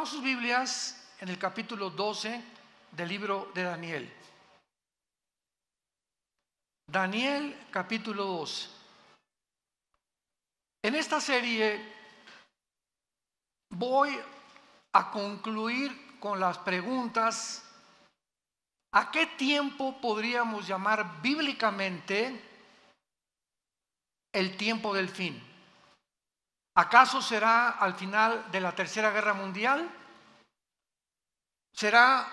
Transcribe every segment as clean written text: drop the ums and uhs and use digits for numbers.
Abramos sus Biblias en el capítulo 12 del libro de Daniel. Daniel capítulo 2. En esta serie voy a concluir con las preguntas: ¿a qué tiempo podríamos llamar bíblicamente el tiempo del fin? ¿Acaso será al final de la Tercera Guerra Mundial? ¿Será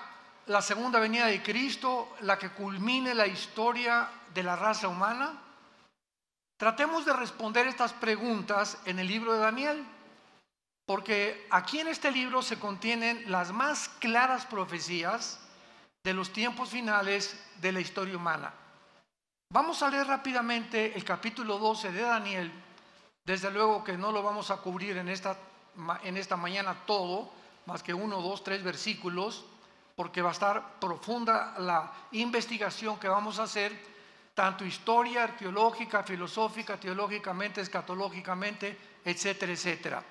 la segunda venida de Cristo la que culmine la historia de la raza humana? Tratemos de responder estas preguntas en el libro de Daniel, porque aquí en este libro se contienen las más claras profecías de los tiempos finales de la historia humana. Vamos a leer rápidamente el capítulo 12 de Daniel. Desde luego que no lo vamos a cubrir en esta mañana todo, más que 1, 2, 3 versículos, porque va a estar profunda la investigación que vamos a hacer, tanto historia, arqueológica, filosófica, teológicamente, escatológicamente, etcétera, etcétera.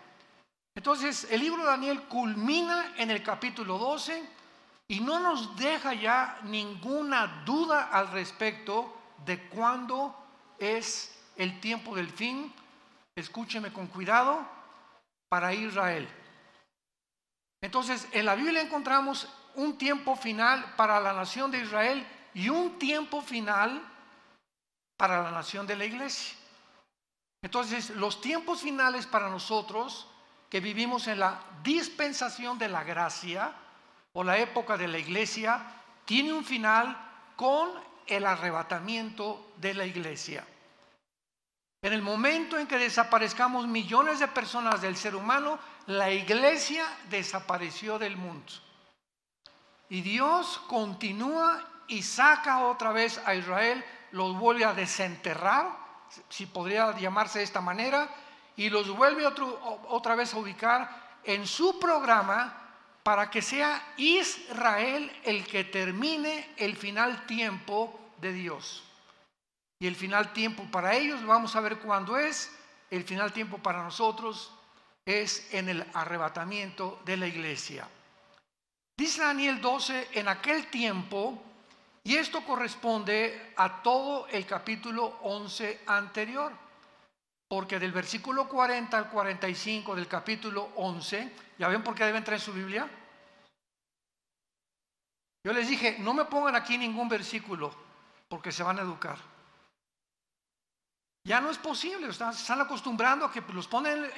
Entonces, el libro de Daniel culmina en el capítulo 12 y no nos deja ya ninguna duda al respecto de cuándo es el tiempo del fin. Escúcheme con cuidado: para Israel. Entonces, en la Biblia encontramos un tiempo final para la nación de Israel y un tiempo final para la nación de la iglesia. Entonces, los tiempos finales para nosotros que vivimos en la dispensación de la gracia o la época de la iglesia, tiene un final con el arrebatamiento de la iglesia. En el momento en que desaparezcamos millones de personas del ser humano, la iglesia desapareció del mundo. Y Dios continúa y saca otra vez a Israel, los vuelve a desenterrar, si podría llamarse de esta manera, y los vuelve otra vez a ubicar en su programa para que sea Israel el que termine el final tiempo de Dios. Y el final tiempo para ellos, vamos a ver cuándo es. El final tiempo para nosotros es en el arrebatamiento de la iglesia. Dice Daniel 12, en aquel tiempo, y esto corresponde a todo el capítulo 11 anterior, porque del versículo 40 al 45 del capítulo 11, ¿ya ven por qué deben traer su Biblia? Yo les dije, no me pongan aquí ningún versículo, porque se van a educar. Ya no es posible, se están acostumbrando a que los ponen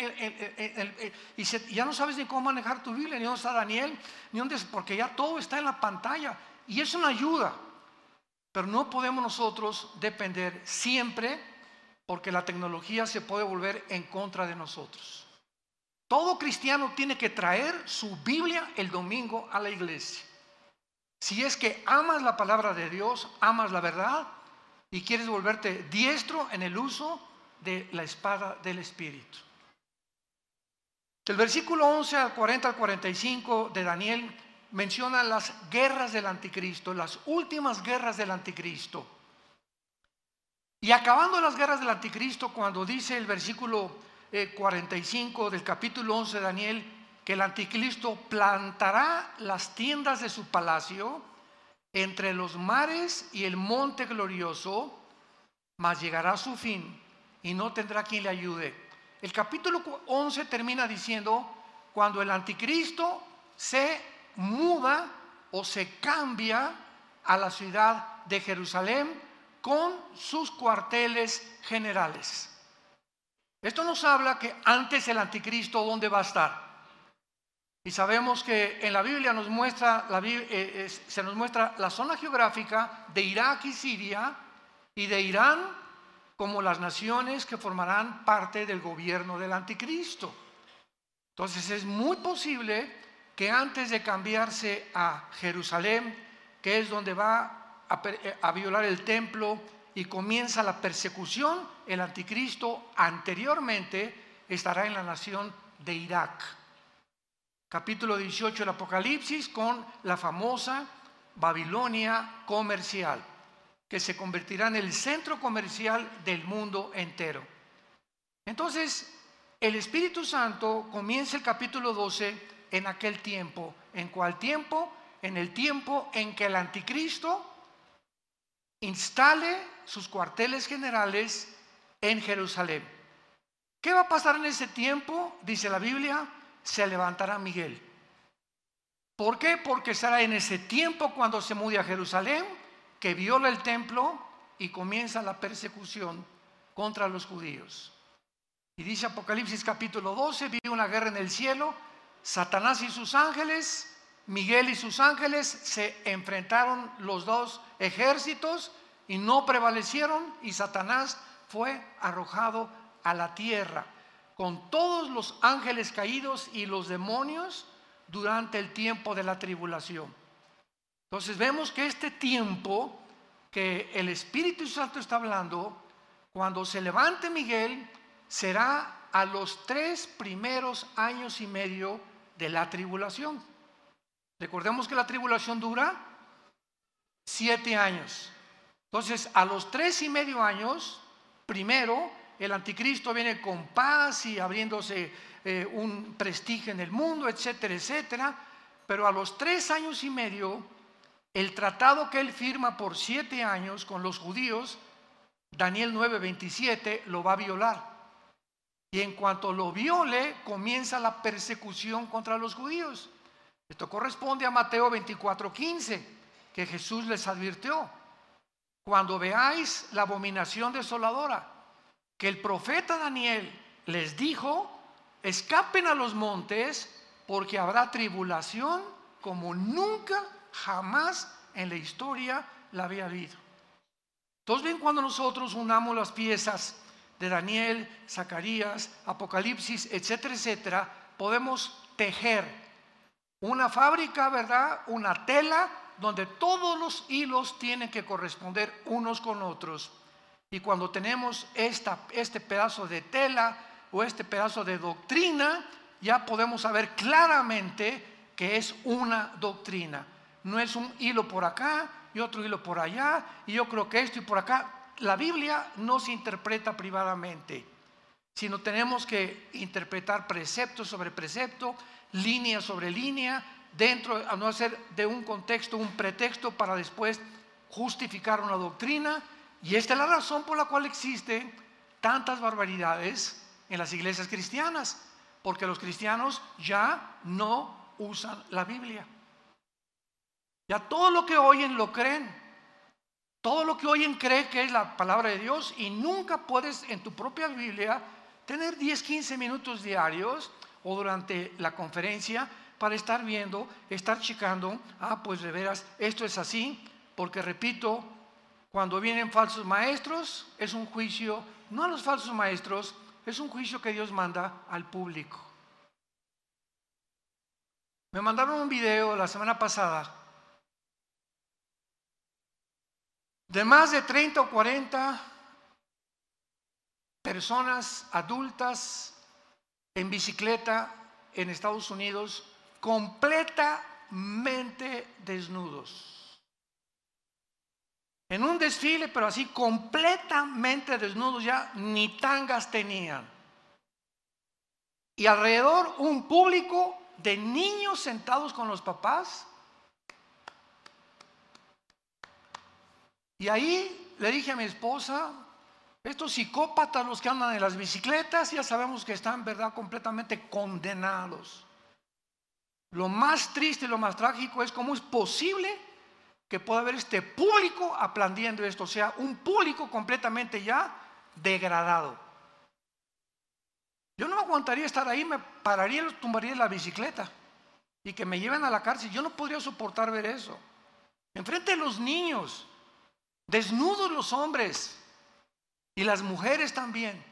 y ya no sabes ni cómo manejar tu Biblia, ni dónde está Daniel, ni dónde, porque ya todo está en la pantalla y es una ayuda, pero no podemos nosotros depender siempre, porque la tecnología se puede volver en contra de nosotros. Todo cristiano tiene que traer su Biblia el domingo a la iglesia. Si es que amas la palabra de Dios, amas la verdad, y quieres volverte diestro en el uso de la espada del Espíritu. Del versículo 11 al 40 al 45 de Daniel menciona las guerras del anticristo, las últimas guerras del anticristo. Y acabando las guerras del anticristo, cuando dice el versículo 45 del capítulo 11 de Daniel, que el anticristo plantará las tiendas de su palacio entre los mares y el monte glorioso, mas llegará a su fin y no tendrá quien le ayude. El capítulo 11 termina diciendo cuando el anticristo se muda o se cambia a la ciudad de Jerusalén con sus cuarteles generales. Esto nos habla que antes el anticristo, ¿dónde va a estar? Y sabemos que en la Biblia se nos muestra la zona geográfica de Irak y Siria y de Irán como las naciones que formarán parte del gobierno del anticristo. Entonces es muy posible que antes de cambiarse a Jerusalén, que es donde va a violar el templo y comienza la persecución, el anticristo anteriormente estará en la nación de Irak. Capítulo 18 del Apocalipsis, con la famosa Babilonia comercial, que se convertirá en el centro comercial del mundo entero. Entonces, el Espíritu Santo comienza el capítulo 12 en aquel tiempo. ¿En cuál tiempo? En el tiempo en que el anticristo instale sus cuarteles generales en Jerusalén. ¿Qué va a pasar en ese tiempo? Dice la Biblia, se levantará Miguel. ¿Por qué? Porque será en ese tiempo cuando se mude a Jerusalén, que viola el templo y comienza la persecución contra los judíos. Y dice Apocalipsis capítulo 12, vi una guerra en el cielo, Satanás y sus ángeles, Miguel y sus ángeles, se enfrentaron los dos ejércitos y no prevalecieron, y Satanás fue arrojado a la tierra con todos los ángeles caídos y los demonios durante el tiempo de la tribulación. Entonces vemos que este tiempo que el Espíritu Santo está hablando, cuando se levante Miguel, será a los 3 primeros años y medio de la tribulación. Recordemos que la tribulación dura 7 años. Entonces, a los 3 y medio años, primero, el anticristo viene con paz y abriéndose un prestigio en el mundo, etcétera, etcétera. Pero a los 3 años y medio, el tratado que él firma por 7 años con los judíos, Daniel 9:27, lo va a violar. Y en cuanto lo viole, comienza la persecución contra los judíos. Esto corresponde a Mateo 24:15, que Jesús les advirtió: cuando veáis la abominación desoladora, que el profeta Daniel les dijo, escapen a los montes, porque habrá tribulación como nunca jamás en la historia la había habido. Entonces bien, cuando nosotros unamos las piezas de Daniel, Zacarías, Apocalipsis, etcétera, etcétera, podemos tejer una fábrica, ¿verdad? Una tela donde todos los hilos tienen que corresponder unos con otros. Y cuando tenemos este pedazo de tela o este pedazo de doctrina, ya podemos saber claramente que es una doctrina. No es un hilo por acá y otro hilo por allá, y yo creo que esto y por acá. La Biblia no se interpreta privadamente, sino tenemos que interpretar precepto sobre precepto, línea sobre línea, dentro, a no hacer de un contexto un pretexto para después justificar una doctrina. Y esta es la razón por la cual existen tantas barbaridades en las iglesias cristianas, porque los cristianos ya no usan la Biblia. Ya todo lo que oyen lo creen. Todo lo que oyen cree que es la palabra de Dios, y nunca puedes en tu propia Biblia tener 10-15 minutos diarios o durante la conferencia para estar viendo, estar checando, pues de veras esto es así, porque repito, cuando vienen falsos maestros es un juicio, no a los falsos maestros, es un juicio que Dios manda al público. Me mandaron un video la semana pasada de más de 30 o 40 personas adultas en bicicleta en Estados Unidos, completamente desnudos. En un desfile, pero así completamente desnudos, ya ni tangas tenían. Y alrededor un público de niños sentados con los papás. Y ahí le dije a mi esposa, estos psicópatas, los que andan en las bicicletas, ya sabemos que están, ¿verdad?, completamente condenados. Lo más triste y lo más trágico es cómo es posible que pueda haber este público aplaudiendo esto, o sea, un público completamente ya degradado. Yo no aguantaría estar ahí, me pararía y los tumbaría en la bicicleta y que me lleven a la cárcel. Yo no podría soportar ver eso. Enfrente de los niños, desnudos los hombres y las mujeres también,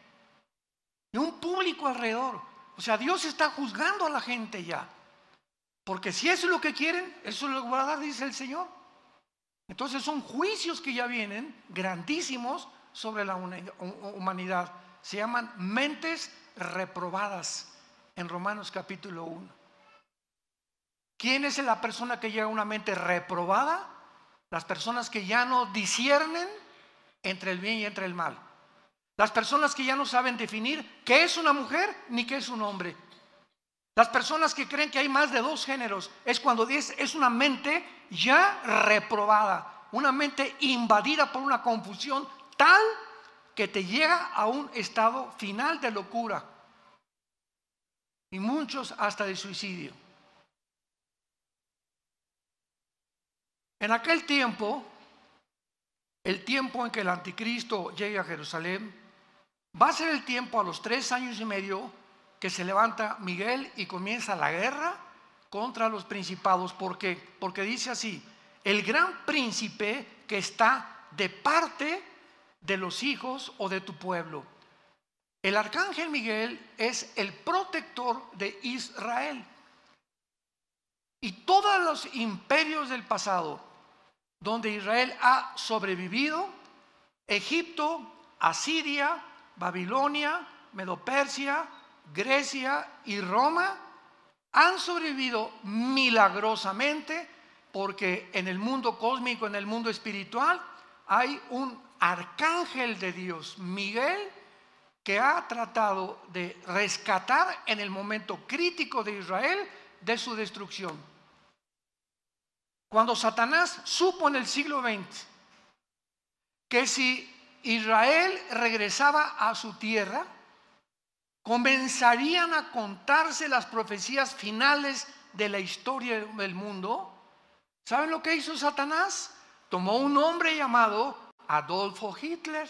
y un público alrededor. O sea, Dios está juzgando a la gente ya, porque si eso es lo que quieren, eso es lo que va a dar, dice el Señor. Entonces son juicios que ya vienen grandísimos sobre la humanidad. Se llaman mentes reprobadas en Romanos capítulo 1. ¿Quién es la persona que llega a una mente reprobada? Las personas que ya no disciernen entre el bien y entre el mal. Las personas que ya no saben definir qué es una mujer ni qué es un hombre. Las personas que creen que hay más de dos géneros es cuando es una mente ya reprobada, una mente invadida por una confusión tal que te llega a un estado final de locura y muchos hasta de suicidio. En aquel tiempo, el tiempo en que el anticristo llegue a Jerusalén, va a ser el tiempo a los 3 años y medio que se levanta Miguel y comienza la guerra contra los principados. ¿Por qué? Porque dice así: el gran príncipe que está de parte de los hijos o de tu pueblo. El arcángel Miguel es el protector de Israel. Y todos los imperios del pasado donde Israel ha sobrevivido, Egipto, Asiria, Babilonia, Medo-Persia, Grecia y Roma, han sobrevivido milagrosamente porque en el mundo cósmico, en el mundo espiritual, hay un arcángel de Dios, Miguel, que ha tratado de rescatar en el momento crítico de Israel de su destrucción. Cuando Satanás supo en el siglo XX que si Israel regresaba a su tierra, comenzarían a contarse las profecías finales de la historia del mundo, ¿saben lo que hizo Satanás? Tomó un hombre llamado Adolfo Hitler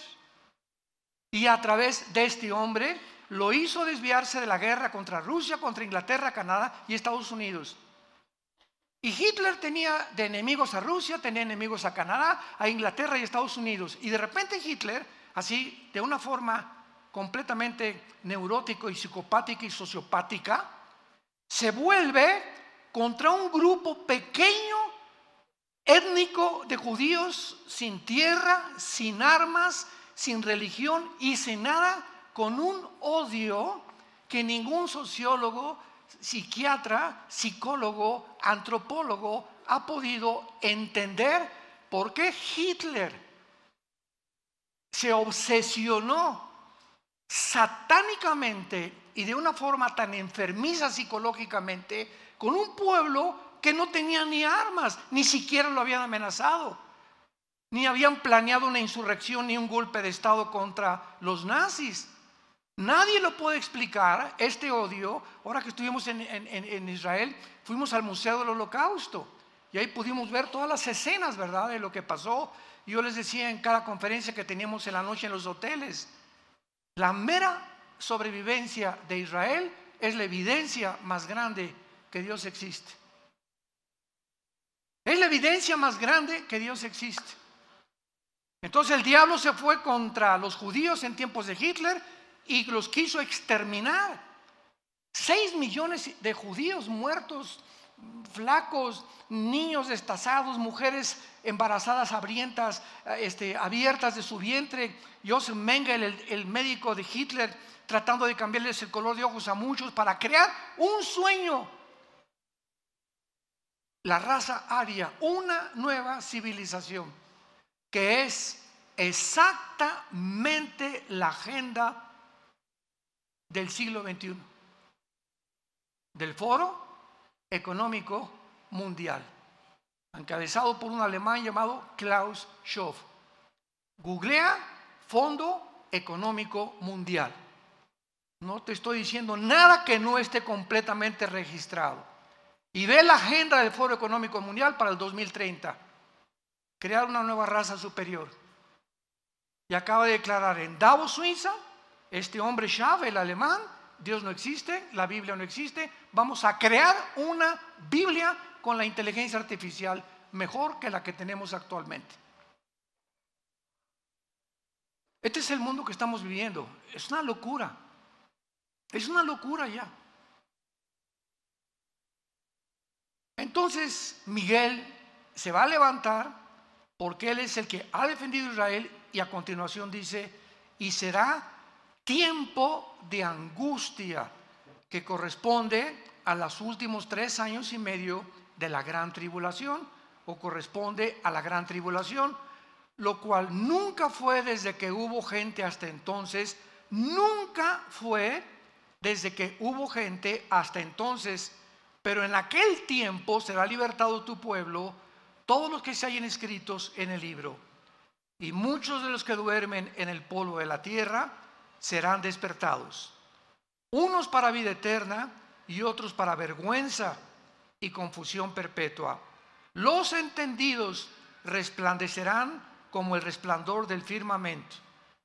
y a través de este hombre lo hizo desviarse de la guerra contra Rusia, contra Inglaterra, Canadá y Estados Unidos. Y Hitler tenía de enemigos a Rusia, tenía enemigos a Canadá, a Inglaterra y Estados Unidos. Y de repente Hitler, así de una forma completamente neurótico y psicopática y sociopática, se vuelve contra un grupo pequeño, étnico de judíos sin tierra, sin armas, sin religión y sin nada, con un odio que ningún sociólogo, psiquiatra, psicólogo, antropólogo ha podido entender por qué Hitler se obsesionó satánicamente y de una forma tan enfermiza psicológicamente con un pueblo que no tenía ni armas, ni siquiera lo habían amenazado, ni habían planeado una insurrección ni un golpe de estado contra los nazis. Nadie lo puede explicar, este odio. Ahora que estuvimos en Israel, fuimos al Museo del Holocausto y ahí pudimos ver todas las escenas, ¿verdad?, de lo que pasó. Yo les decía en cada conferencia que teníamos en la noche en los hoteles, la mera sobrevivencia de Israel es la evidencia más grande que Dios existe. Es la evidencia más grande que Dios existe. Entonces el diablo se fue contra los judíos en tiempos de Hitler y los quiso exterminar. 6 millones de judíos muertos, flacos, niños destazados, mujeres embarazadas hambrientas, abiertas de su vientre. Joseph Mengele, el médico de Hitler, tratando de cambiarles el color de ojos a muchos para crear un sueño. La raza aria, una nueva civilización que es exactamente la agenda del siglo XXI, del Foro Económico Mundial, encabezado por un alemán llamado Klaus Schwab. Googlea Fondo Económico Mundial. No te estoy diciendo nada que no esté completamente registrado. Y ve la agenda del Foro Económico Mundial para el 2030. Crear una nueva raza superior. Y acaba de declarar en Davos, Suiza, este hombre Schwab, el alemán: Dios no existe, la Biblia no existe, vamos a crear una Biblia con la inteligencia artificial mejor que la que tenemos actualmente. Este es el mundo que estamos viviendo. Es una locura. Es una locura ya. Entonces Miguel se va a levantar porque él es el que ha defendido a Israel, y a continuación dice: y será tiempo de angustia que corresponde a los últimos 3 años y medio de la gran tribulación, o corresponde a la gran tribulación, lo cual nunca fue desde que hubo gente hasta entonces, nunca fue desde que hubo gente hasta entonces, pero en aquel tiempo será libertado tu pueblo, todos los que se hallen escritos en el libro. Y muchos de los que duermen en el polvo de la tierra serán despertados, unos para vida eterna y otros para vergüenza y confusión perpetua. Los entendidos resplandecerán como el resplandor del firmamento,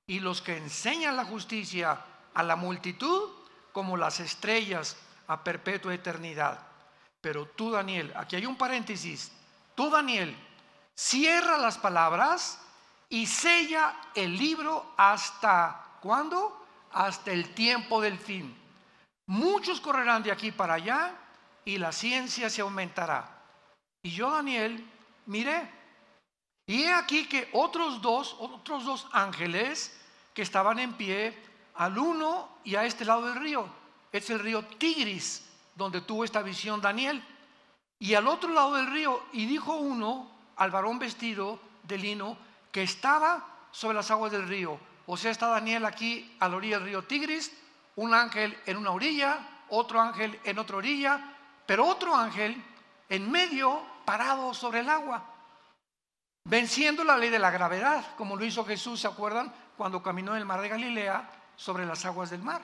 y los que enseñan la justicia a la multitud como las estrellas a perpetua eternidad. Pero tú, Daniel, aquí hay un paréntesis, tú, Daniel, cierra las palabras y sella el libro hasta ¿cuándo? Hasta el tiempo del fin. Muchos correrán de aquí para allá y la ciencia se aumentará. Y yo, Daniel, miré, y he aquí que otros dos ángeles que estaban en pie, al uno y a este lado del río. Es el río Tigris, donde tuvo esta visión Daniel. Y al otro lado del río, y dijo uno al varón vestido de lino que estaba sobre las aguas del río. O sea, está Daniel aquí a la orilla del río Tigris, un ángel en una orilla, otro ángel en otra orilla, pero otro ángel en medio parado sobre el agua, venciendo la ley de la gravedad, como lo hizo Jesús, ¿se acuerdan? Cuando caminó en el mar de Galilea sobre las aguas del mar.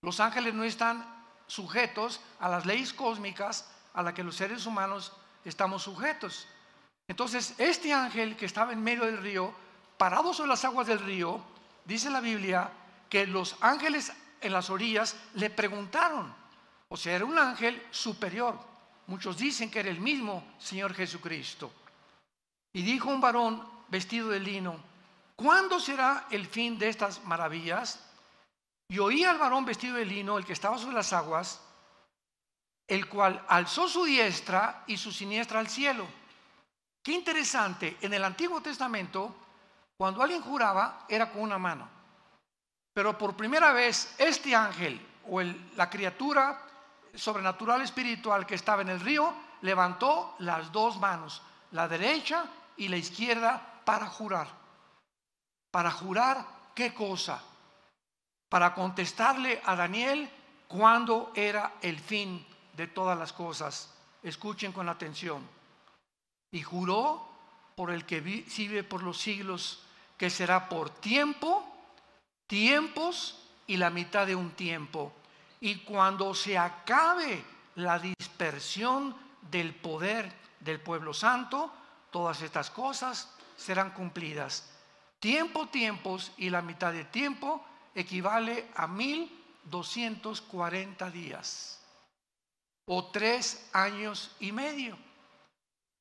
Los ángeles no están sujetos a las leyes cósmicas a las que los seres humanos estamos sujetos. Entonces, este ángel que estaba en medio del río, parado sobre las aguas del río, dice la Biblia que los ángeles en las orillas le preguntaron, o sea, era un ángel superior. Muchos dicen que era el mismo Señor Jesucristo. Y dijo un varón vestido de lino, ¿cuándo será el fin de estas maravillas? Y oí al varón vestido de lino, el que estaba sobre las aguas, el cual alzó su diestra y su siniestra al cielo. Qué interesante, en el Antiguo Testamento, cuando alguien juraba, era con una mano. Pero por primera vez, este ángel o la criatura sobrenatural espiritual que estaba en el río, levantó las dos manos, la derecha y la izquierda, para jurar. ¿Para jurar qué cosa? Para contestarle a Daniel cuándo era el fin de todas las cosas. Escuchen con atención. Y juró por el que vive por los siglos, que será por tiempo, tiempos y la mitad de un tiempo. Y cuando se acabe la dispersión del poder del pueblo santo, todas estas cosas serán cumplidas. Tiempo, tiempos y la mitad de tiempo equivale a 1240 días o 3 años y medio.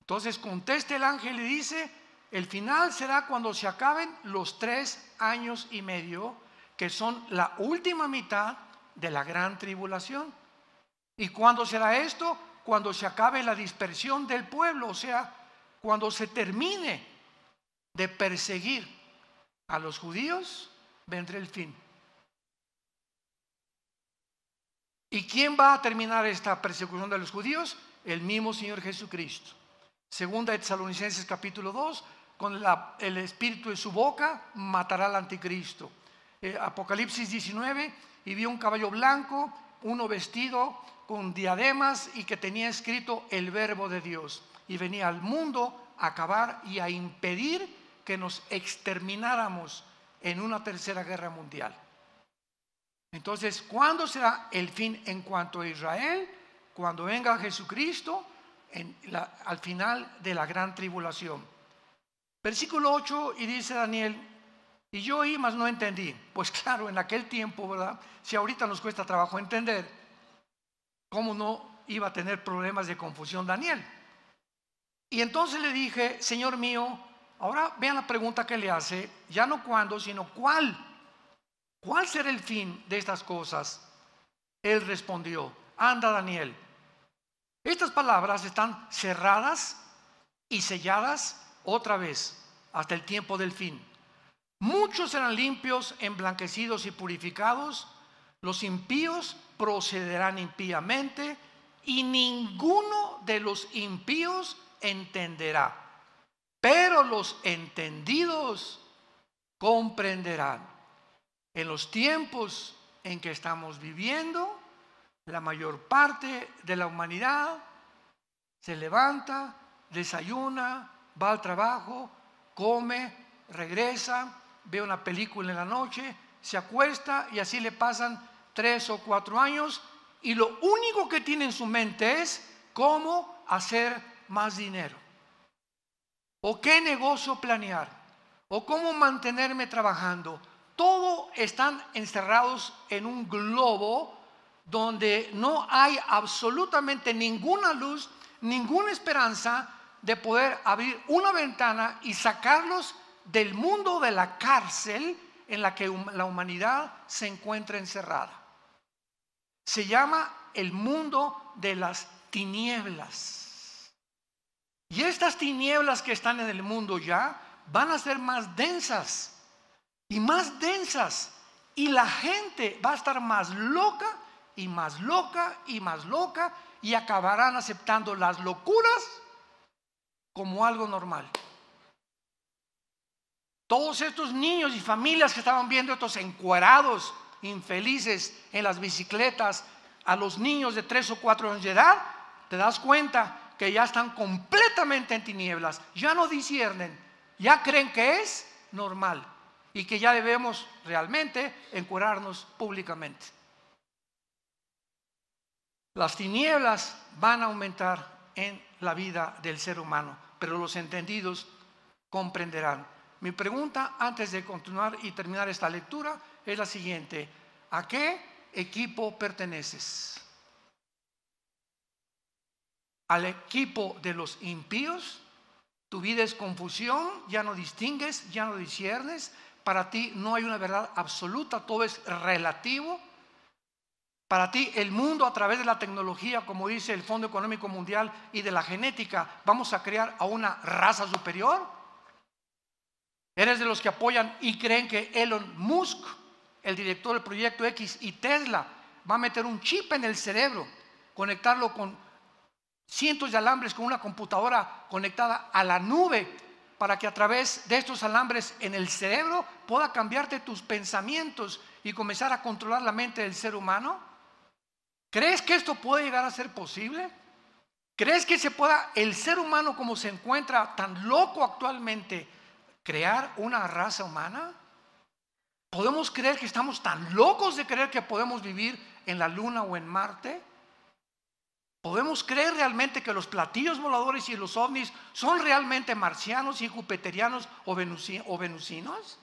Entonces contesta el ángel y dice, el final será cuando se acaben los 3 años y medio, que son la última mitad de la gran tribulación. ¿Y cuándo será esto? Cuando se acabe la dispersión del pueblo, o sea, cuando se termine de perseguir a los judíos, vendrá el fin. ¿Y quién va a terminar esta persecución de los judíos? El mismo Señor Jesucristo. Segunda de Tesalonicenses capítulo 2, con el espíritu de su boca matará al anticristo. Apocalipsis 19, y vio un caballo blanco, uno vestido con diademas y que tenía escrito el verbo de Dios. Y venía al mundo a acabar y a impedir que nos extermináramos en una tercera guerra mundial. Entonces, ¿cuándo será el fin en cuanto a Israel? Cuando venga Jesucristo al final de la gran tribulación. Versículo 8, y dice Daniel, y yo oí, mas no entendí. Pues claro, en aquel tiempo, ¿verdad? Si ahorita nos cuesta trabajo entender, ¿cómo no iba a tener problemas de confusión Daniel? Y entonces le dije, Señor mío, ahora vean la pregunta que le hace, ya no cuándo, sino cuál. ¿Cuál será el fin de estas cosas? Él respondió, anda Daniel, estas palabras están cerradas y selladas otra vez hasta el tiempo del fin. Muchos serán limpios, emblanquecidos y purificados, los impíos procederán impíamente y ninguno de los impíos entenderá, pero los entendidos comprenderán. En los tiempos en que estamos viviendo. La mayor parte de la humanidad se levanta, desayuna, va al trabajo, come, regresa, ve una película en la noche, se acuesta y así le pasan 3 o 4 años y lo único que tiene en su mente es cómo hacer más dinero, o qué negocio planear, o cómo mantenerme trabajando. Todos están encerrados en un globo donde no hay absolutamente ninguna luz, ninguna esperanza de poder abrir una ventana y sacarlos del mundo de la cárcel en la que la humanidad se encuentra encerrada. Se llama el mundo de las tinieblas. Y estas tinieblas que están en el mundo ya van a ser más densas y más densas. Y la gente va a estar más loca y más loca y más loca y acabarán aceptando las locuras como algo normal. Todos estos niños y familias que estaban viendo estos encuerados infelices en las bicicletas, a los niños de 3 o 4 años de edad, te das cuenta que ya están completamente en tinieblas, ya no disciernen, ya creen que es normal y que ya debemos realmente encuerarnos públicamente. Las tinieblas van a aumentar en la vida del ser humano, pero los entendidos comprenderán. Mi pregunta antes de continuar y terminar esta lectura es la siguiente: ¿a qué equipo perteneces? ¿Al equipo de los impíos? Tu vida es confusión, ya no distingues, ya no disciernes, para ti no hay una verdad absoluta, todo es relativo. Para ti el mundo, a través de la tecnología, como dice el Fondo Económico Mundial, y de la genética, vamos a crear a una raza superior. ¿Eres de los que apoyan y creen que Elon Musk, el director del Proyecto X, y Tesla va a meter un chip en el cerebro, conectarlo con cientos de alambres, con una computadora conectada a la nube, para que a través de estos alambres en el cerebro pueda cambiarte tus pensamientos y comenzar a controlar la mente del ser humano? ¿Crees que esto puede llegar a ser posible? ¿Crees que se pueda, el ser humano como se encuentra tan loco actualmente, crear una raza humana? ¿Podemos creer que estamos tan locos de creer que podemos vivir en la luna o en Marte? ¿Podemos creer realmente que los platillos voladores y los ovnis son realmente marcianos y jupiterianos o venusinos?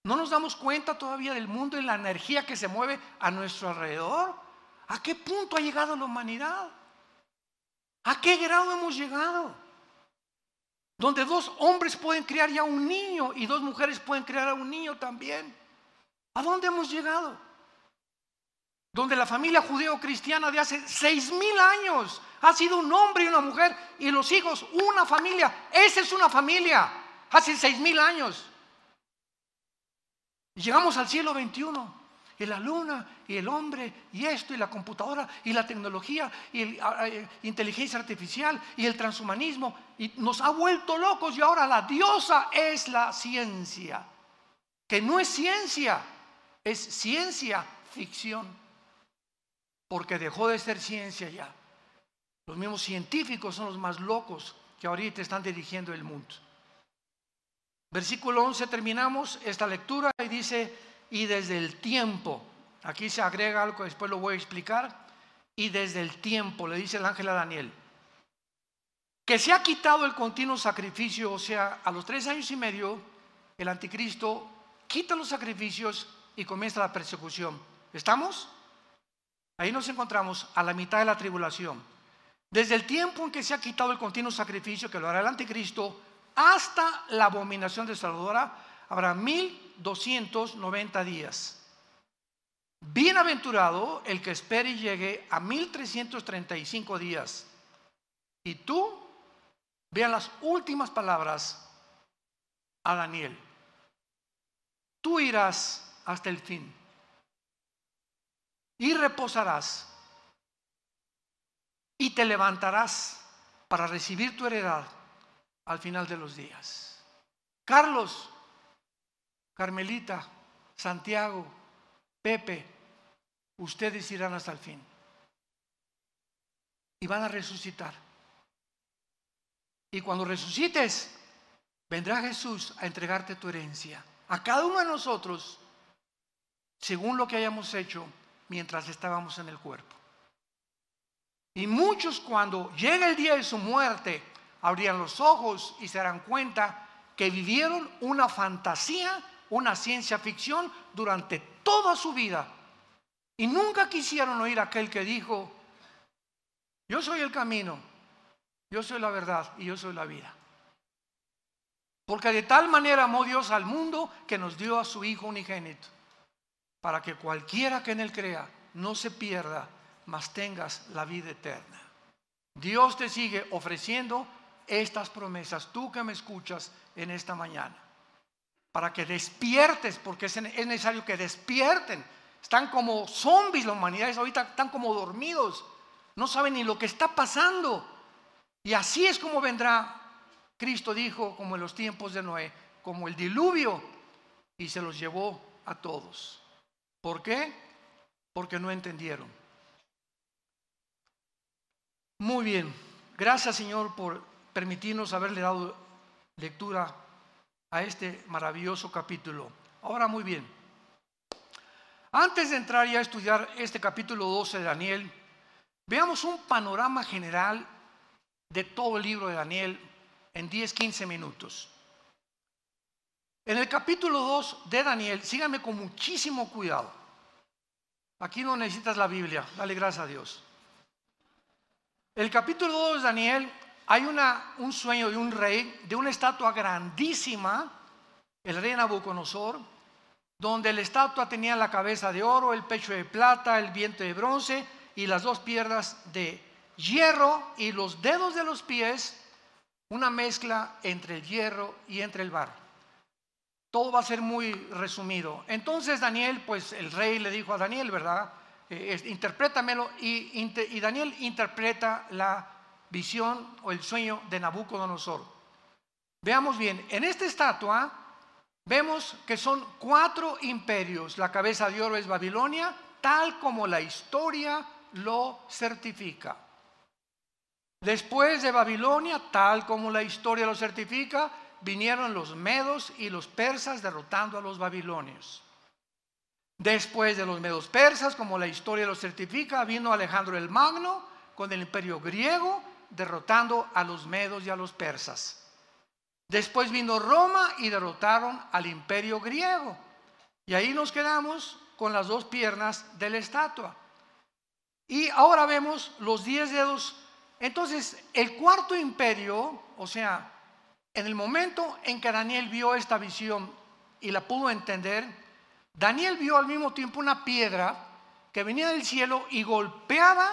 ¿No nos damos cuenta todavía del mundo y la energía que se mueve a nuestro alrededor? ¿A qué punto ha llegado la humanidad? ¿A qué grado hemos llegado? Donde 2 hombres pueden criar ya un niño y 2 mujeres pueden criar a un niño también. ¿A dónde hemos llegado? Donde la familia judeo-cristiana de hace 6,000 años ha sido un hombre y una mujer y los hijos, una familia. Esa es una familia, hace 6,000 años. Y llegamos al siglo XXI. Y la luna, y el hombre, y esto, y la computadora, y la tecnología, y la inteligencia artificial, y el transhumanismo, y nos ha vuelto locos. Y ahora la diosa es la ciencia, que no es ciencia, es ciencia ficción, porque dejó de ser ciencia ya. Los mismos científicos son los más locos que ahorita están dirigiendo el mundo. Versículo 11, terminamos esta lectura y dice: y desde el tiempo, aquí se agrega algo que después lo voy a explicar, y desde el tiempo, le dice el ángel a Daniel, que se ha quitado el continuo sacrificio. O sea, a los 3 años y medio, el anticristo quita los sacrificios y comienza la persecución. ¿Estamos? Ahí nos encontramos a la mitad de la tribulación. Desde el tiempo en que se ha quitado el continuo sacrificio, que lo hará el anticristo, hasta la abominación desoladora, habrá 1290 días. Bienaventurado el que espere y llegue a 1335 días. Y tú, vean las últimas palabras a Daniel: tú irás hasta el fin y reposarás y te levantarás para recibir tu heredad al final de los días. Carlos, Carmelita, Santiago, Pepe, ustedes irán hasta el fin y van a resucitar. Y cuando resucites, vendrá Jesús a entregarte tu herencia a cada uno de nosotros, según lo que hayamos hecho mientras estábamos en el cuerpo. Y muchos, cuando llegue el día de su muerte, abrirán los ojos y se darán cuenta que vivieron una fantasía, una ciencia ficción durante toda su vida. Y nunca quisieron oír a aquel que dijo: yo soy el camino, yo soy la verdad y yo soy la vida. Porque de tal manera amó Dios al mundo que nos dio a su Hijo unigénito, para que cualquiera que en Él crea no se pierda, mas tengas la vida eterna. Dios te sigue ofreciendo estas promesas, tú que me escuchas en esta mañana, para que despiertes, porque es necesario que despierten. Están como zombies la humanidad, ahorita están como dormidos, no saben ni lo que está pasando. Y así es como vendrá. Cristo dijo, como en los tiempos de Noé, como el diluvio, y se los llevó a todos. ¿Por qué? Porque no entendieron. Muy bien, gracias Señor por permitirnos haberle dado lectura a este maravilloso capítulo. Ahora muy bien, antes de entrar ya a estudiar este capítulo 12 de Daniel, veamos un panorama general de todo el libro de Daniel en 10-15 minutos. En el capítulo 2 de Daniel, síganme con muchísimo cuidado. Aquí no necesitas la Biblia, dale gracias a Dios. El capítulo 2 de Daniel, hay un sueño de un rey, de una estatua grandísima, el rey Nabucodonosor, donde la estatua tenía la cabeza de oro, el pecho de plata, el vientre de bronce y las dos piernas de hierro, y los dedos de los pies, una mezcla entre el hierro y entre el barro. Todo va a ser muy resumido. Entonces Daniel, pues el rey le dijo a Daniel, ¿verdad? Interprétamelo, y Daniel interpreta la visión o el sueño de Nabucodonosor. Veamos bien, en esta estatua vemos que son 4 imperios. La cabeza de oro es Babilonia, tal como la historia lo certifica. Después de Babilonia, tal como la historia lo certifica, vinieron los medos y los persas derrotando a los babilonios. Después de los medos persas, como la historia lo certifica, vino Alejandro el Magno con el imperio griego, derrotando a los medos y a los persas. Después vino Roma y derrotaron al imperio griego. Y ahí nos quedamos con las 2 piernas de la estatua. Y ahora vemos los 10 dedos. Entonces, el 4.º imperio, o sea, en el momento en que Daniel vio esta visión y la pudo entender, Daniel vio al mismo tiempo una piedra que venía del cielo y golpeaba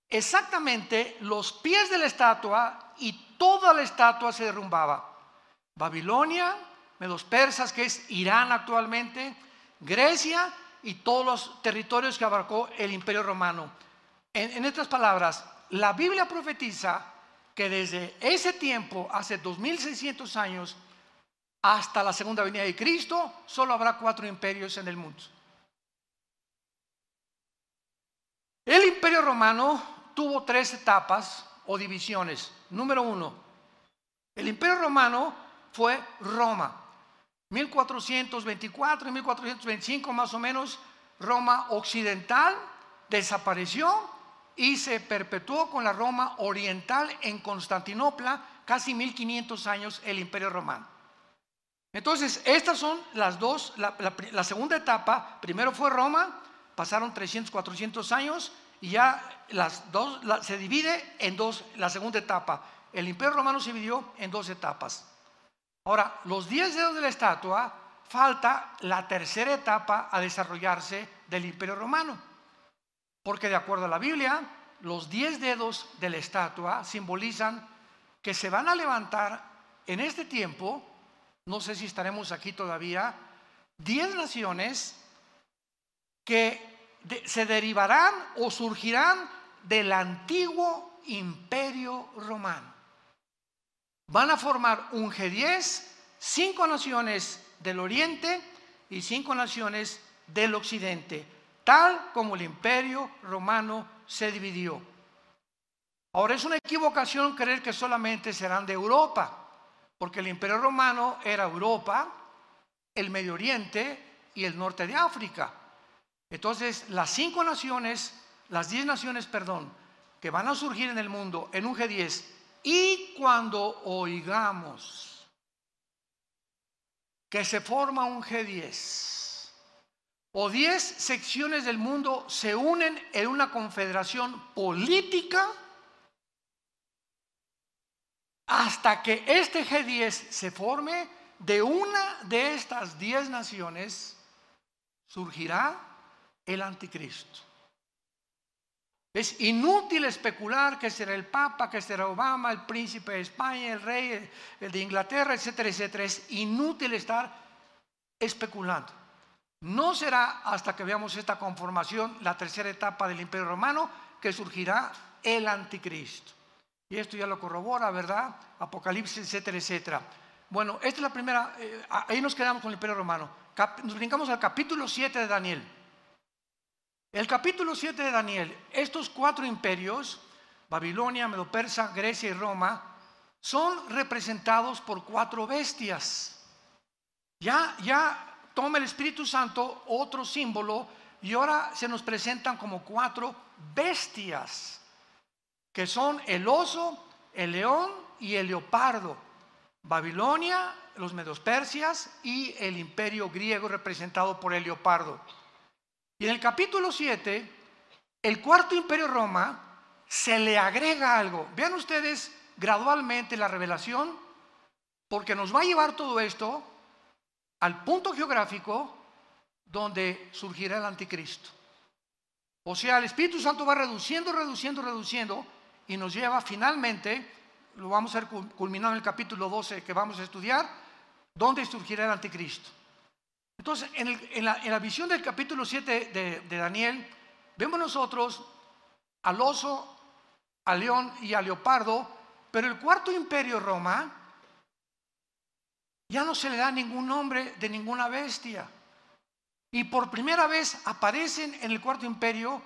exactamente los pies de la estatua, y toda la estatua se derrumbaba. Babilonia, medos persas, que es Irán actualmente, Grecia y todos los territorios que abarcó el imperio romano. En otras palabras, la Biblia profetiza que desde ese tiempo, hace 2600 años, hasta la segunda venida de Cristo, solo habrá 4 imperios en el mundo. El imperio romano tuvo 3 etapas o divisiones. Número 1, el imperio romano fue Roma, 1424 y 1425 más o menos. Roma occidental desapareció y se perpetuó con la Roma oriental en Constantinopla, casi 1500 años el imperio romano. Entonces, estas son las dos, la segunda etapa. Primero fue Roma, pasaron 300, 400 años, y ya se divide en 2, la segunda etapa. El imperio romano se dividió en 2 etapas. Ahora, los 10 dedos de la estatua, falta la tercera etapa a desarrollarse del imperio romano. Porque de acuerdo a la Biblia, los 10 dedos de la estatua simbolizan que se van a levantar en este tiempo, no sé si estaremos aquí todavía, 10 naciones que se derivarán o surgirán del antiguo imperio romano. Van a formar un G10, 5 naciones del oriente y 5 naciones del occidente. tal como el imperio romano se dividió. Ahora, es una equivocación creer que solamente serán de Europa, porque el imperio romano era Europa, el Medio Oriente y el norte de África. Entonces, las 10 naciones, que van a surgir en el mundo en un G10, y cuando oigamos que se forma un G10 o 10 secciones del mundo se unen en una confederación política, hasta que este G10 se forme, de una de estas 10 naciones surgirá el anticristo. Es inútil especular que será el Papa, que será Obama, el príncipe de España, el rey, el de Inglaterra, etcétera, etcétera. Es inútil estar especulando. No será hasta que veamos esta conformación, la tercera etapa del Imperio Romano, que surgirá el anticristo. Y esto ya lo corrobora, ¿verdad? Apocalipsis, etcétera, etcétera. Bueno, esta es la primera, ahí nos quedamos con el Imperio Romano. Nos brincamos al capítulo 7 de Daniel. El capítulo 7 de Daniel, estos 4 imperios, Babilonia, Medo-Persa, Grecia y Roma, son representados por 4 bestias. Ya toma el Espíritu Santo otro símbolo y ahora se nos presentan como 4 bestias, que son el oso, el león y el leopardo. Babilonia, los medos-persias y el imperio griego representado por el leopardo. Y en el capítulo 7, el cuarto imperio Roma, se le agrega algo. Vean ustedes gradualmente la revelación, porque nos va a llevar todo esto al punto geográfico donde surgirá el anticristo. O sea, el Espíritu Santo va reduciendo y nos lleva finalmente, lo vamos a ver culminado en el capítulo 12 que vamos a estudiar, donde surgirá el anticristo. Entonces, en la visión del capítulo 7 de Daniel, vemos nosotros al oso, al león y al leopardo, pero el cuarto imperio Roma ya no se le da ningún nombre de ninguna bestia. Y por primera vez aparecen en el cuarto imperio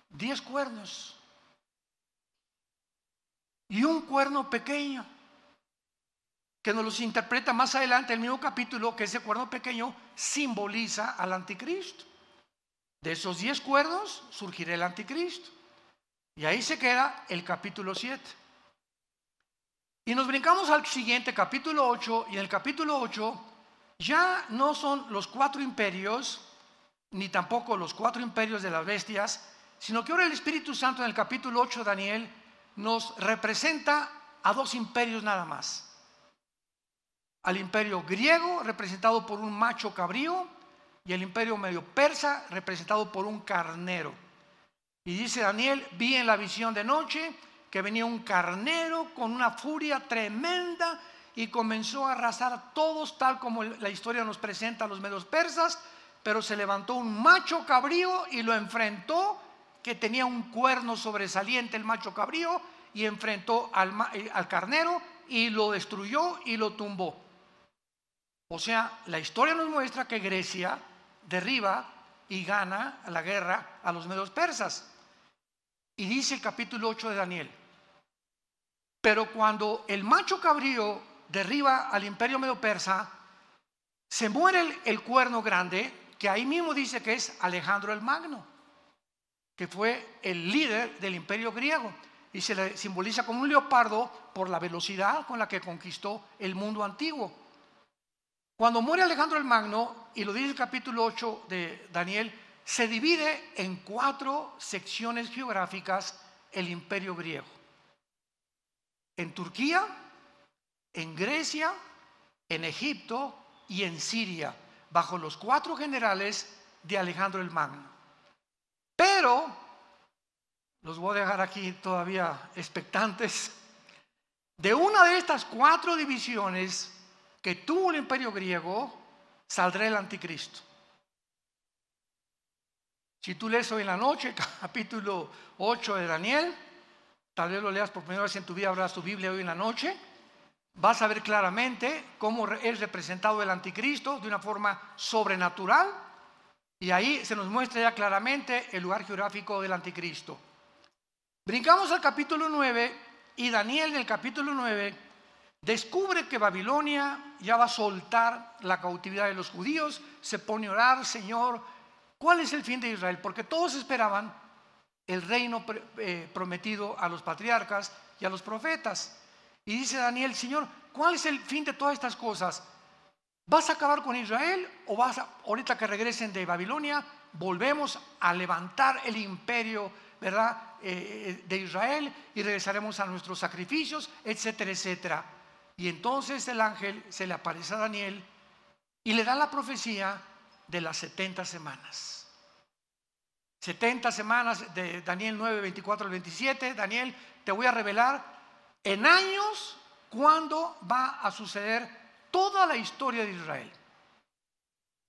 10 cuernos y un cuerno pequeño, que nos los interpreta más adelante el mismo capítulo, que ese cuerno pequeño simboliza al anticristo. De esos 10 cuernos surgirá el anticristo. Y ahí se queda el capítulo 7. Y nos brincamos al siguiente, capítulo 8, y en el capítulo 8 ya no son los 4 imperios, ni tampoco los 4 imperios de las bestias, sino que ahora el Espíritu Santo en el capítulo 8 de Daniel nos representa a 2 imperios nada más. Al imperio griego, representado por un macho cabrío, y el imperio medio persa, representado por un carnero. Y dice Daniel: vi en la visión de noche que venía un carnero con una furia tremenda y comenzó a arrasar a todos, tal como la historia nos presenta a los medios persas. Pero se levantó un macho cabrío y lo enfrentó, que tenía un cuerno sobresaliente el macho cabrío, y enfrentó al carnero y lo destruyó y lo tumbó. O sea, la historia nos muestra que Grecia derriba y gana la guerra a los medios persas. Y dice el capítulo 8 de Daniel: pero cuando el macho cabrío derriba al imperio medio persa, se muere el cuerno grande, que ahí mismo dice que es Alejandro el Magno, que fue el líder del imperio griego, y se le simboliza como un leopardo por la velocidad con la que conquistó el mundo antiguo. Cuando muere Alejandro el Magno, y lo dice el capítulo 8 de Daniel, se divide en 4 secciones geográficas el imperio griego: en Turquía, en Grecia, en Egipto y en Siria, bajo los 4 generales de Alejandro el Magno. Pero los voy a dejar aquí todavía expectantes. De una de estas 4 divisiones que tuvo el imperio griego, saldrá el anticristo. Si tú lees hoy en la noche capítulo 8 de Daniel, tal vez lo leas por primera vez en tu vida, abras tu Biblia hoy en la noche, vas a ver claramente cómo es representado el anticristo de una forma sobrenatural, Y ahí se nos muestra ya claramente el lugar geográfico del anticristo. Brincamos al capítulo 9 y Daniel en el capítulo 9 descubre que Babilonia ya va a soltar la cautividad de los judíos, se pone a orar: Señor, ¿cuál es el fin de Israel? Porque todos esperaban el reino prometido a los patriarcas y a los profetas. Y dice Daniel: Señor, ¿cuál es el fin de todas estas cosas? ¿Vas a acabar con Israel o ahorita que regresen de Babilonia, volvemos a levantar el imperio, ¿verdad?, de Israel, y regresaremos a nuestros sacrificios, etcétera, etcétera? Y entonces el ángel se le aparece a Daniel y le da la profecía de las 70 semanas. 70 semanas de Daniel 9, 24 al 27. Daniel, te voy a revelar en años cuándo va a suceder toda la historia de Israel.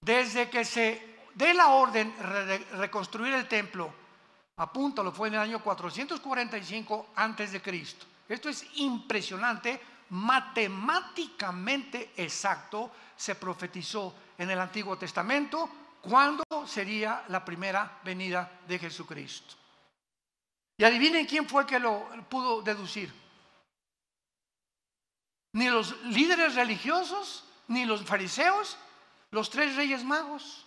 Desde que se dé la orden de reconstruir el templo, apúntalo, fue en el año 445 antes de Cristo. Esto es impresionante, matemáticamente exacto. Se profetizó en el Antiguo Testamento cuándo sería la primera venida de Jesucristo. Y adivinen quién fue que lo pudo deducir. Ni los líderes religiosos, ni los fariseos, los 3 reyes magos,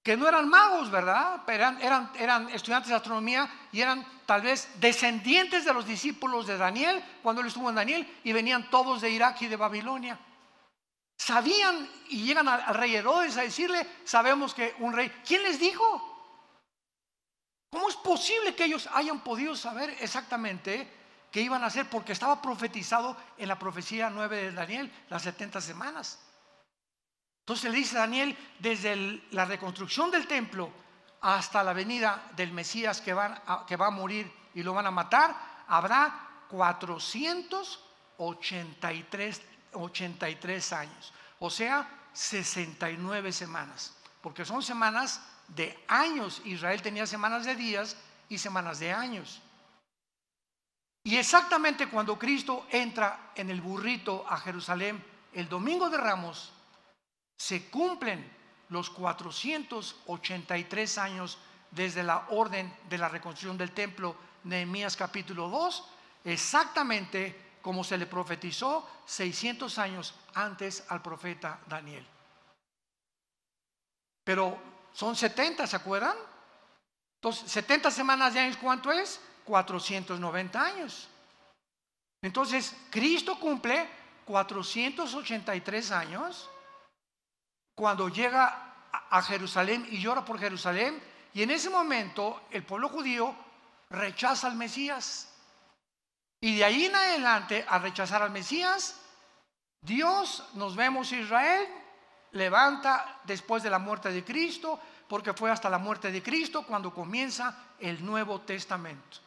que no eran magos, ¿verdad? Eran estudiantes de astronomía y eran tal vez descendientes de los discípulos de Daniel cuando él estuvo en Daniel, y venían todos de Irak y de Babilonia. Sabían, y llegan al rey Herodes a decirle: sabemos que un rey. ¿Quién les dijo? ¿Cómo es posible que ellos hayan podido saber exactamente qué iban a hacer? Porque estaba profetizado en la profecía 9 de Daniel, las 70 semanas. Entonces le dice a Daniel: desde la reconstrucción del templo hasta la venida del Mesías que va a morir y lo van a matar, habrá 483 años, o sea, 69 semanas, porque son semanas de años. Israel tenía semanas de días y semanas de años. Y exactamente cuando Cristo entra en el burrito a Jerusalén el domingo de Ramos, se cumplen los 483 años desde la orden de la reconstrucción del templo, Nehemías capítulo 2, exactamente como se le profetizó 600 años antes al profeta Daniel. Pero son 70, ¿se acuerdan? Entonces, 70 semanas de años, ¿cuánto es? 490 años. Entonces, Cristo cumple 483 años cuando llega a Jerusalén y llora por Jerusalén, y en ese momento el pueblo judío rechaza al Mesías. Y de ahí en adelante, al rechazar al Mesías, Dios, nos vemos, Israel levanta después de la muerte de Cristo, porque fue hasta la muerte de Cristo cuando comienza el Nuevo Testamento.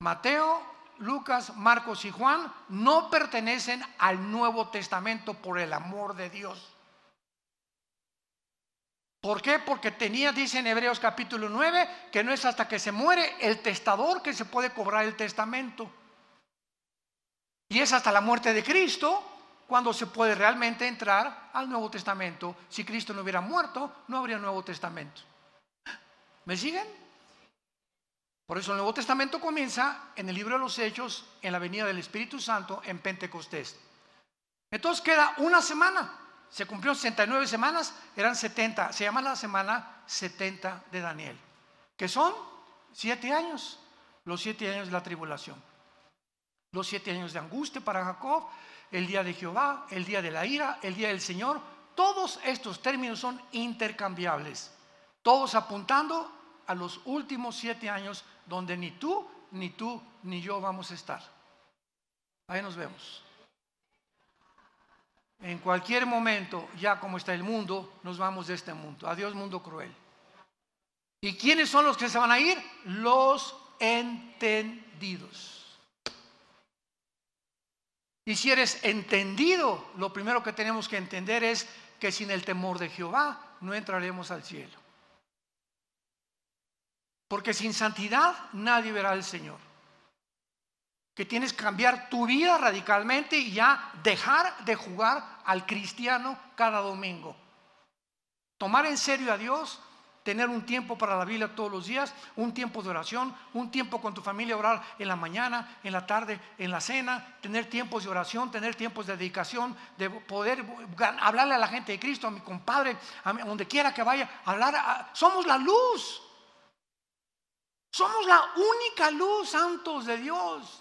Mateo, Lucas, Marcos y Juan no pertenecen al Nuevo Testamento por el amor de Dios. ¿Por qué? Porque dice en Hebreos capítulo 9, que no es hasta que se muere el testador que se puede cobrar el testamento. Y es hasta la muerte de Cristo cuando se puede realmente entrar al Nuevo Testamento. Si Cristo no hubiera muerto, no habría Nuevo Testamento. ¿Me siguen? Por eso el Nuevo Testamento comienza en el libro de los Hechos, en la venida del Espíritu Santo, en Pentecostés. Entonces queda una semana. Se cumplió 69 semanas, eran 70. Se llama la semana 70 de Daniel, que son 7 años. Los 7 años de la tribulación. Los 7 años de angustia para Jacob, el día de Jehová, el día de la ira, el día del Señor. Todos estos términos son intercambiables, todos apuntando a los últimos 7 años donde ni tú, ni yo vamos a estar. Ahí nos vemos. En cualquier momento, ya como está el mundo, nos vamos de este mundo. Adiós, mundo cruel. ¿Y quiénes son los que se van a ir? Los entendidos. Y si eres entendido, lo primero que tenemos que entender es que sin el temor de Jehová no entraremos al cielo. Porque sin santidad nadie verá al Señor. que tienes que cambiar tu vida radicalmente y ya dejar de jugar al cristiano cada domingo. Tomar en serio a Dios, tener un tiempo para la Biblia todos los días, un tiempo de oración, un tiempo con tu familia, orar en la mañana, en la tarde, en la cena, tener tiempos de oración, tener tiempos de dedicación, de poder hablarle a la gente de Cristo, a mi compadre, a donde quiera que vaya, somos la luz. Somos la única luz, santos de Dios.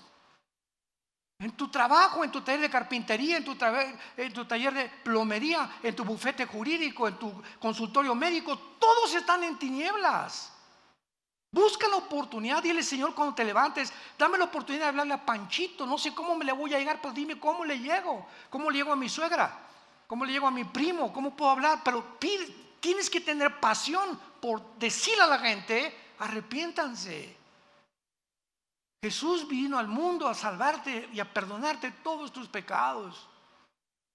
En tu trabajo, en tu taller de carpintería, en tu taller de plomería, en tu bufete jurídico, en tu consultorio médico, todos están en tinieblas. Busca la oportunidad, dile: Señor, cuando te levantes, dame la oportunidad de hablarle a Panchito. No sé cómo me le voy a llegar, pero dime cómo le llego. ¿Cómo le llego a mi suegra? ¿Cómo le llego a mi primo? ¿Cómo puedo hablar? Pero tienes que tener pasión por decirle a la gente: arrepiéntanse. Jesús vino al mundo a salvarte y a perdonarte todos tus pecados.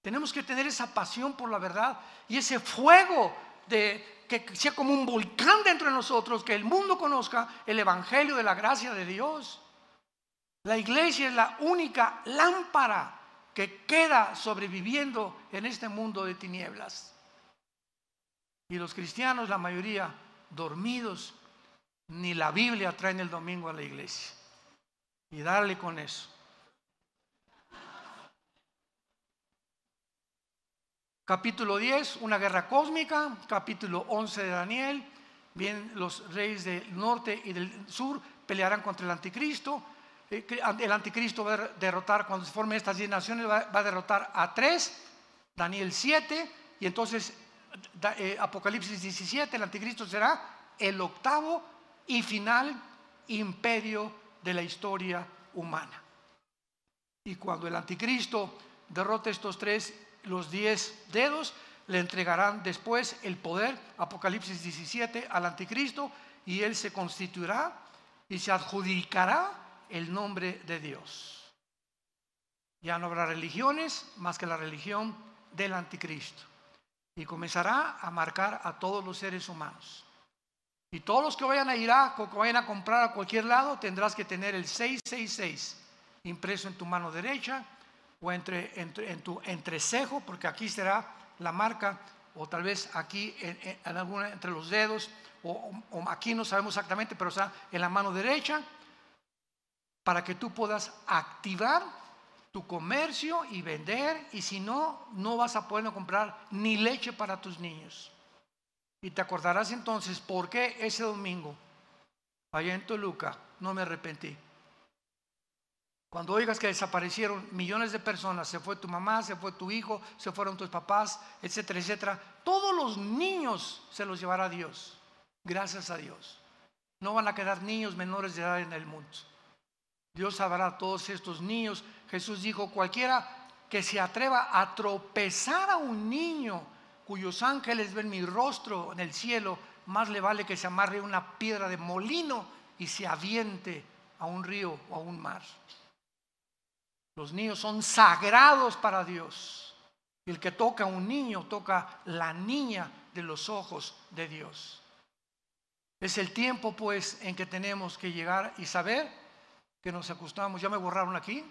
Tenemos que tener esa pasión por la verdad y ese fuego que sea como un volcán dentro de nosotros, que el mundo conozca el evangelio de la gracia de Dios. La iglesia es la única lámpara que queda sobreviviendo en este mundo de tinieblas. Y los cristianos, la mayoría, dormidos, ni la Biblia traen el domingo a la iglesia. Y darle con eso. Capítulo 10, una guerra cósmica. Capítulo 11 de Daniel. Bien, los reyes del norte y del sur pelearán contra el anticristo. El anticristo va a derrotar, cuando se formen estas 10 naciones, va a derrotar a 3. Daniel 7. Y entonces Apocalipsis 17, el anticristo será el octavo y final imperio de la historia humana. Y cuando el anticristo derrote estos 3, los 10 dedos, le entregarán después el poder, Apocalipsis 17, al anticristo, y él se constituirá y se adjudicará el nombre de Dios. Ya no habrá religiones más que la religión del anticristo, y comenzará a marcar a todos los seres humanos. Y todos los que vayan a Irak o que vayan a comprar a cualquier lado, tendrás que tener el 666 impreso en tu mano derecha o en tu entrecejo, porque aquí será la marca, o tal vez aquí en alguna entre los dedos, o aquí no sabemos exactamente, pero está en la mano derecha, para que tú puedas activar tu comercio y vender. Y si no, no vas a poder comprar ni leche para tus niños. Y te acordarás entonces por qué ese domingo, allá en Toluca, no me arrepentí. Cuando oigas que desaparecieron millones de personas, se fue tu mamá, se fue tu hijo, se fueron tus papás, etcétera, etcétera, todos los niños se los llevará Dios. Gracias a Dios. No van a quedar niños menores de edad en el mundo. Dios salvará a todos estos niños. Jesús dijo: cualquiera que se atreva a tropezar a un niño cuyos ángeles ven mi rostro en el cielo, más le vale que se amarre una piedra de molino y se aviente a un río o a un mar. Los niños son sagrados para Dios. Y el que toca a un niño, toca la niña de los ojos de Dios. Es el tiempo, pues, en que tenemos que llegar y saber que nos acostamos. ¿Ya me borraron aquí?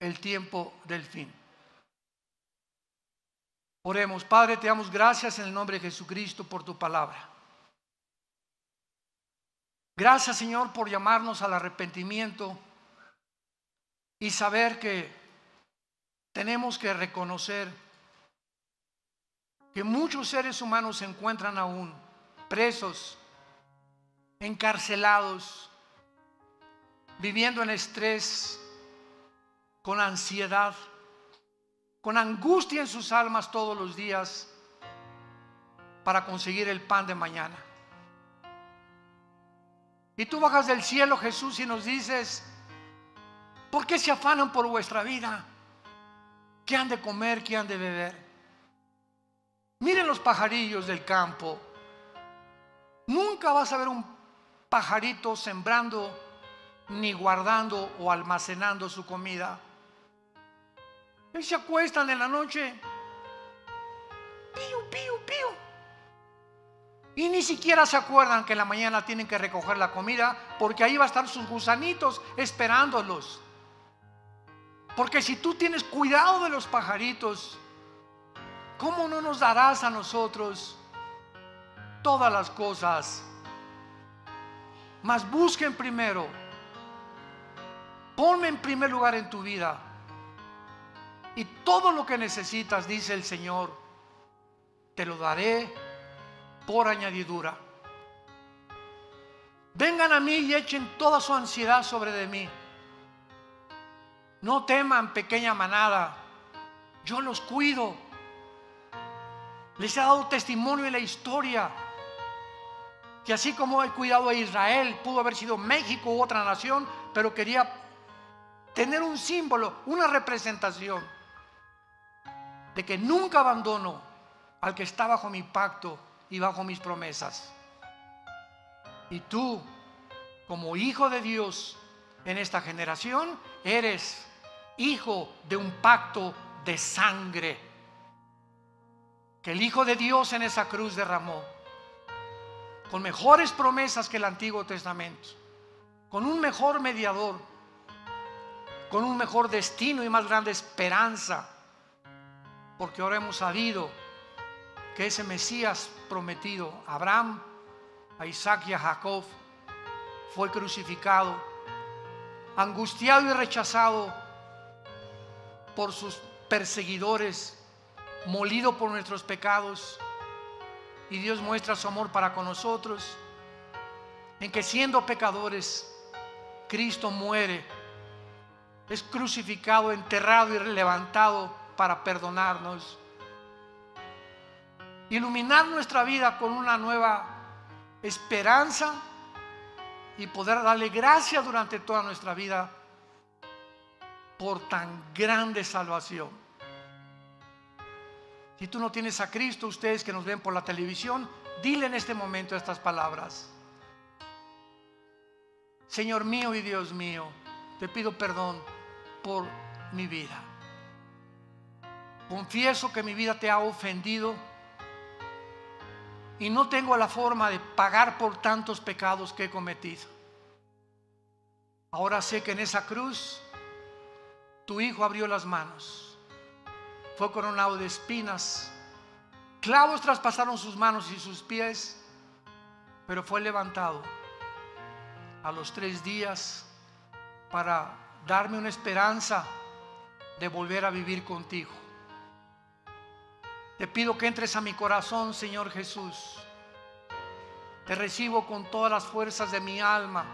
El tiempo del fin. Oremos. Padre, te damos gracias en el nombre de Jesucristo por tu palabra. Gracias, Señor, por llamarnos al arrepentimiento y saber que tenemos que reconocer que muchos seres humanos se encuentran aún presos, encarcelados, viviendo en estrés, con ansiedad, con angustia en sus almas todos los días para conseguir el pan de mañana. Y tú bajas del cielo, Jesús, y nos dices: ¿por qué se afanan por vuestra vida? ¿Qué han de comer? ¿Qué han de beber? Miren los pajarillos del campo. Nunca vas a ver un pajarito sembrando, ni guardando o almacenando su comida. Ellos se acuestan en la noche, piu, piu, piu, Y ni siquiera se acuerdan que en la mañana tienen que recoger la comida, porque ahí va a estar sus gusanitos esperándolos. Porque si tú tienes cuidado de los pajaritos, ¿cómo no nos darás a nosotros todas las cosas? Mas busquen primero, ponme en primer lugar en tu vida, y todo lo que necesitas, dice el Señor, te lo daré por añadidura. Vengan a mí y echen toda su ansiedad sobre de mí. No teman, pequeña manada, yo los cuido. Les he dado testimonio en la historia que así como he cuidado a Israel, pudo haber sido México u otra nación, pero quería tener un símbolo, una representación de que nunca abandono al que está bajo mi pacto y bajo mis promesas. Y tú, como hijo de Dios en esta generación, eres hijo de un pacto de sangre que el Hijo de Dios en esa cruz derramó, con mejores promesas que el Antiguo Testamento, con un mejor mediador, con un mejor destino y más grande esperanza, porque ahora hemos sabido que ese Mesías prometido a Abraham, a Isaac y a Jacob fue crucificado, angustiado y rechazado por sus perseguidores, molido por nuestros pecados. Y Dios muestra su amor para con nosotros en que, siendo pecadores, Cristo muere, es crucificado, enterrado y levantado para perdonarnos, iluminar nuestra vida con una nueva esperanza y poder darle gracias durante toda nuestra vida por tan grande salvación. Si tú no tienes a Cristo, ustedes que nos ven por la televisión, dile en este momento estas palabras: Señor mío y Dios mío, te pido perdón por mi vida. Confieso que mi vida te ha ofendido y no tengo la forma de pagar por tantos pecados que he cometido. Ahora sé que en esa cruz tu Hijo abrió las manos, fue coronado de espinas, clavos traspasaron sus manos y sus pies, pero fue levantado a los 3 días para darme una esperanza de volver a vivir contigo. Te pido que entres a mi corazón, Señor Jesús. Te recibo con todas las fuerzas de mi alma.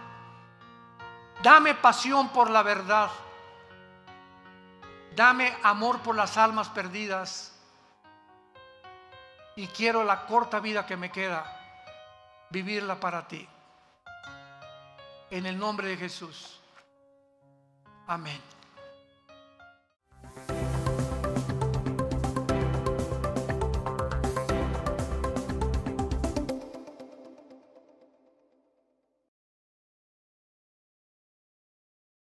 Dame pasión por la verdad. Dame amor por las almas perdidas. Y quiero la corta vida que me queda, vivirla para ti. En el nombre de Jesús. Amén.